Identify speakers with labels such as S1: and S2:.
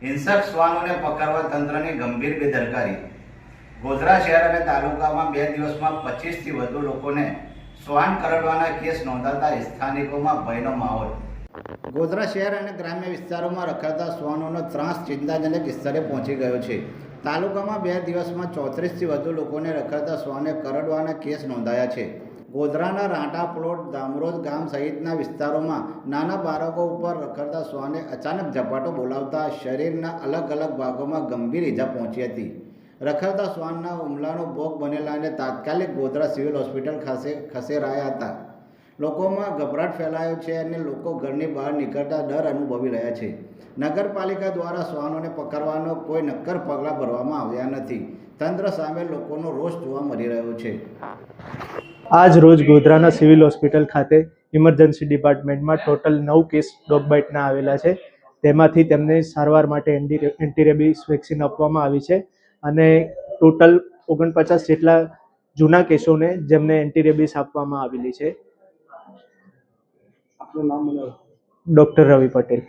S1: હિંસક શ્વાનોને પકડવા તંત્રની ગંભીર બેદરકારી. ગોધરા શહેર અને તાલુકામાં 2 દિવસમાં 25થી વધુ લોકોને શ્વાન કરડવાના કેસ નોંધાતા સ્થાનિકોમાં ભયનો માહોલ. ગોધરા શહેર અને ગ્રામ્ય વિસ્તારોમાં રખાતા શ્વાનોનો ત્રાસ ચિંતાજનક સ્તરે પહોંચી ગયો છે. તાલુકામાં 2 દિવસમાં 34થી વધુ લોકોને રખાતા શ્વાને કરડવાના કેસ નોંધાયા છે. ગોધરાના રાંટા પ્લોટ, દામરોજ ગામ સહિતના વિસ્તારોમાં નાના બાળકો ઉપર રખડતા શ્વાને અચાનક ઝપાટો બોલાવતા શરીરના અલગ અલગ ભાગોમાં ગંભીર ઈજા પહોંચી હતી. રખડતા શ્વાનના હુમલાનો ભોગ બનેલાને તાત્કાલિક ગોધરા સિવિલ હોસ્પિટલ ખસેડાયા હતા. લોકોમાં ગભરાટ ફેલાયો છે અને લોકો ઘરની બહાર નીકળતા ડર અનુભવી રહ્યા છે. નગરપાલિકા દ્વારા શ્વાનોને પકડવાનો કોઈ નક્કર પગલાં ભરવામાં આવ્યા નથી. તંત્ર સામે લોકોનો રોષ જોવા મળી રહ્યો છે.
S2: આજ રોજ ગોધરાના સિવિલ હોસ્પિટલ ખાતે ઇમરજન્સી ડિપાર્ટમેન્ટમાં ટોટલ 9 કેસ ડોગ બાઇટના આવેલા છે. તેમાંથી તેમને સારવાર માટે એન્ટીરેબિસ વેક્સિન આપવામાં આવી છે અને ટોટલ 49 જેટલા જૂના કેસોને જેમને એન્ટીરેબિસ આપવામાં આવેલી છે. આપનું નામ? ડૉક્ટર રવિ પટેલ.